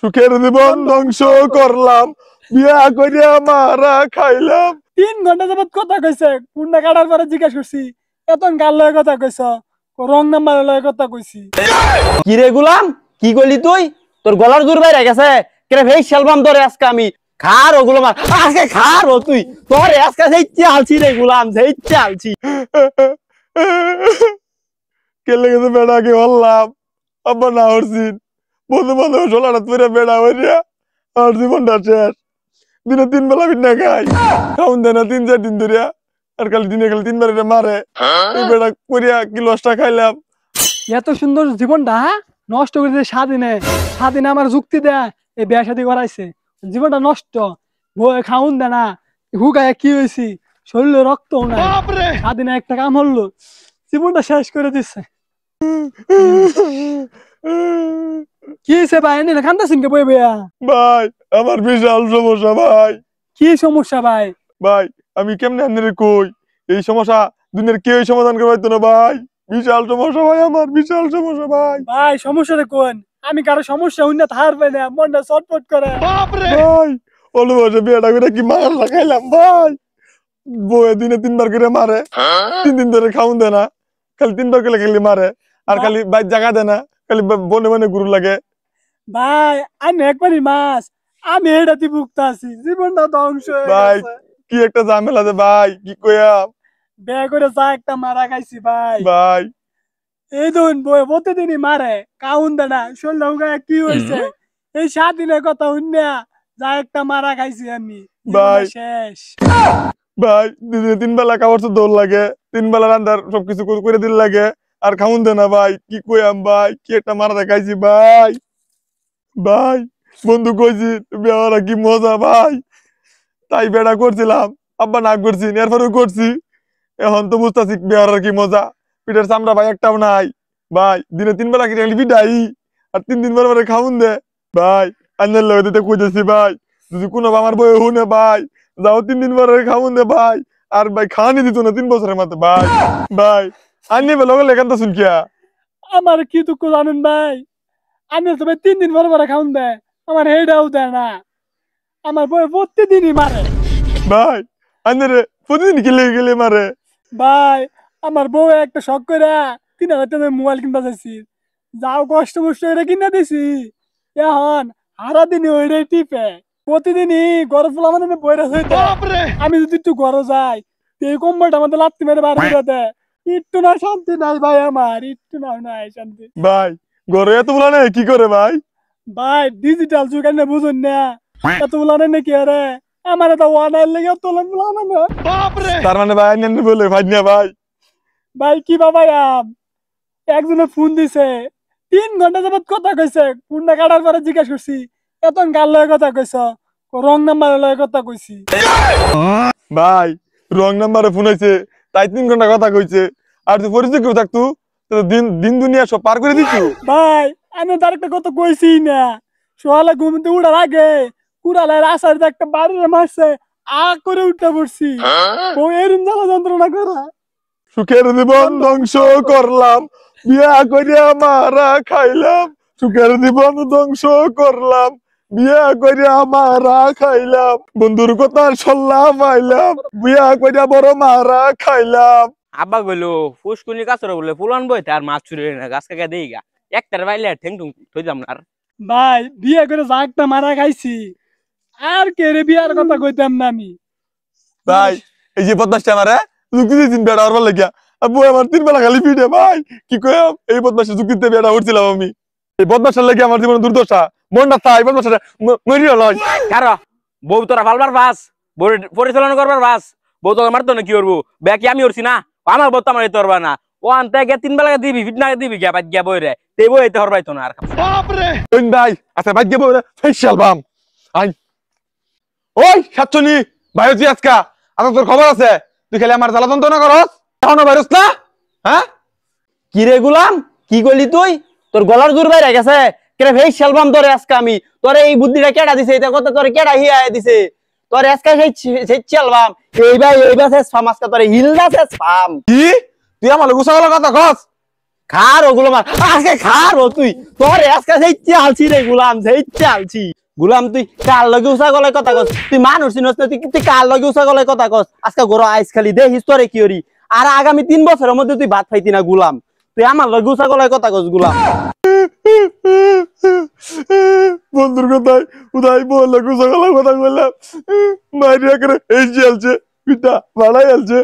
সুখের জীবন ধ্বংস করলাম, বিয়া করিয়া মারা খাইলাম। 3 ঘন্টা যাবত কথা কইছে, কুন্ডা কাটার পরে জিজ্ঞাসা করছি এতন গাল লয় কথা কইছ, রং নাম্বার লয় কথা কইছি। কি রে গুলাম, কি কইলি তুই? তোর গলার জোর বাইরে গেছে কেরে ভাই শালবাম ধরে আজকে আমি খার ওগুলো মার আজকে খার ও তুই তোর আজকে সেই চালছি রে গুলাম, সেই চালছি। কেলে গেছে বেড়াকে বললাম আব্বা না হরছিন বন্ধু বান্ধব সোলাটা তুই বেড়া হইয়া আমার জীবনটা শেষ। দিনে 3 বেলা বিনা খাই, খাউন দেয় না 3-4 দিন ধরিয়া, আর খালি দিনে খালি 3 বার মারে। এই বেড়া করিয়া কি লসটা খাইলাম। এত সুন্দর জীবনটা নষ্ট করে দিয়ে স্বাধীনে আমার যুক্তি দেয় এই বিয়া শাদী করাইছে, জীবনটা নষ্ট। বই খাউন দে না, হুগায় কি হয়েছি, শরীরে রক্ত নাই, স্বাধীনে একটা কাম হলো, জীবনটা শেষ করে দিচ্ছে। কি হয়েছে ভাই, এনে কান্দাছেন কে বই বইয়া? ভাই আমার বিশাল সমস্যা ভাই। কি সমস্যা ভাই? ভাই আমি কেমনে আপনাদের কই, এই সমস্যা দুনিয়ার কেউ সমাধান করে পারতো না ভাই। বিশাল সমস্যা ভাই, আমার বিশাল সমস্যা ভাই। ভাই সমস্যাটা কোন? আমি কারো সমস্যা হইনা থার পাই না, মনটা ছটফট করে। ভাই অলুবাসে বিয়েটা করে কি মার লাগাইলাম ভাই। বউয়ে দিনে 3 বার করে মারে, 3 দিন ধরে খাউন দেয় না, খালি 3 বার করে খালি মারে, আর খালি বাইর জায়গা দেয় না, খালি বনে বনে গুরু লাগে। ভাই আমি একবারই মাস, আমি এটাতে ভুগতে আছি, জীবনটা ধ্বংস হয়ে ভাই গেছে। কি একটা ঝামেলা দে ভাই, কি কইয়াম বিয়ে করে যা একটা মারা খাইছি ভাই। ভাই। এই ধরুন বই প্রতিদিনই মারে, কাউন দে না, শরীর উগায় কি হয়েছে, এই 7 দিনের কথা হইনা যা একটা মারা খাইছি আমি, ভাই। জীবনটা শেষ। ভাই দিনে 3 বেলা খাবার তো দৌড় লাগে, 3 বেলা রান্নার সবকিছু করে দিল লাগে, আর খাউন দেয় না ভাই। কি কইয়াম ভাই, কি একটা মারা দেখাইছি ভাই। ভাই বন্ধু কইছি বিয়ারা কি মজা ভাই, তাই বেড়া করছিলাম, আব্বা না করছি, এরপরেও করছি। এখন তো বুঝতেছি বিয়ার কি মজা, পিঠের চামড়া ভাই একটাও নাই ভাই। দিনে 3 বেলা খেলে পিঠাই, আর 3 দিন পরে খাউন দে ভাই। আন্নার লগে দিতে কইতেছি ভাই, যদি কোনো আমার বই হুনে ভাই, যাও 3 দিন পরে খাউন দে ভাই। আর ভাই খাওয়ানি দিত না 3 বছরের মাথায় ভাই। ভাই আন্নি লগে লেখানটা শুনকিয়া আমার কি দুঃখ জানেন ভাই, আমি তো ভাই 3 দিন পরে খাউন দেয়, আমার হেডাও দেয় না, আমার বই প্রতিদিনই মারে ভাই। আন্নের প্রতিদিন গেলে গেলে মারে ভাই। আমার বউ একটা শখ করে 3,000 টাকা মোবাইল কিনতে চাইছি, যাও কষ্ট মষ্ট করে কিনা দিছি, এখন সারা দিন ওইটাই টিপে, প্রতিদিনই গরম ফুল আমাদের বইরা হইতে। আমি যদি একটু ঘরে যাই, এই কম্বলটা আমাদের লাত্তি মেরে বার করে দেয়, একটু না শান্তি নাই ভাই, আমার একটু নাই শান্তি। ভাই। ঘরে এত বলা নেই কি করে ভাই? ভাই ডিজিটাল যুগ এনে বুঝুন না, এত বলা নেই নাকি? আরে আমার এটা ওয়ান লেগে তোলা বলা না। তার মানে ভাই আন্নি বলে ভাই না ভাই। ভাই কি বাবা একজনে ফোন দিছে, 3 ঘন্টা যাবত কথা কইছে, কুন্ডা কাটার পরে জিজ্ঞাসা করছি এতন গাল লয় কথা কইছ, রং নাম্বার লয় কথা কইছি। ভাই রং নাম্বারে ফোন হয়েছে, তাই 3 ঘন্টা কথা কইছে। আর তুই পরিচয় কেউ থাকতু দিন দিন দুনিয়া সব পার করে দিতু ভাই আমি তার একটা কথা কইছি না, সকালে ঘুমতে উঠার আগে কুড়ালের আসার একটা বাড়ির মারছে, আ করে উঠতে পড়ছি, ও এরম জ্বালা যন্ত্রণা করা। সুখের জীবন ধ্বংস করলাম, বিয়া করিয়া মারা খাইলাম। সুখের জীবন ধ্বংস করলাম, বিয়া করিয়া মারা খাইলাম। বন্ধুর কথা সল্লাম আইলাম, বিয়া করিয়া বড় মারা খাইলাম। আব্বা কইলো ফুসকুনি কাছরে বলে ফুলান বইতে আর মাছ চুরি না গাছ কাকা দেই গা একটার বাইলে ঠেং ঠুং থই যাম না আর। ভাই বিয়ে করে যা একটা মারা খাইছি, আর কে রে বিয়ার কথা কইতাম না আমি। ভাই এই যে বদমাসটা আমারে যুক্তি দিয়েছেন বেড়া হওয়ার লাগিয়া, আর বই আমার 3 বেলা খালি পিঠে ভাই। কি কইম, এই বদমাসের যুক্তিতে বেড়া উঠছিলাম আমি। এই বদমাসের লাগিয়া আমার জীবনে দুর্দশা, মনটা চাই বদমাসটা মরিয়া লয়। কারো বউ তোরা ভালবার বাস, বউ পরিচালনা করবার বাস, বউ তোকে মারতো না কি করবো, বে কি আমি করছি না, আমার বউ তো আমার এতে পারবা না, ও আনতে গিয়ে 3 বেলা দিবি ফিট না দিবি গিয়া বাদ গিয়া বই রে তে বই এতে হরবাইতো না আর। ওই ভাই আচ্ছা ভাগ্য বই ফেশিয়াল বাম আই। ওই সাতচনি ভাই হচ্ছি আজকা, আচ্ছা তোর খবর আছে, তুই খালি আমার জ্বালা যন্ত্রণা করস, এখনো ভাইরাস না? হ্যাঁ কি রে গুলাম, কি কইলি তুই? তোর গলার জোর বাইরে গেছে কেরে ভাই শালবাম ধরে আজকে আমি তোরে এই বুদ্ধিটা কেডা দিছে, এটা কথা তোরে কেডা হিয়ায় দিছে, তোরে আজকে সেই শালবাম এইবার শেষ ফাম আজকে তোরে হিলদা শেষ ফাম। কি তুই আমার গুছা গলা কথা কস? খার ও গুলাম আজকে খার ও তুই তোর আজকে সেই চালছি রে গুলাম সেই চালছি গুলাম তুই কার লগে উসা গলায় কথা কস তুই মানুষ চিনস না তুই কার লগে উসা গলায় কথা কস আজকে গরো আইস খালি দে হিস্টোরি কি হরি আর আগামী 3 বছরের মধ্যে তুই ভাত খাইতি না গুলাম তুই আমার লগে উসা গলায় কথা কস গুলাম বন্ধুর কথাই উদাই বললো সকালে কথা বললাম মাইরিয়া করে এই চলছে পিতা মারাই আছে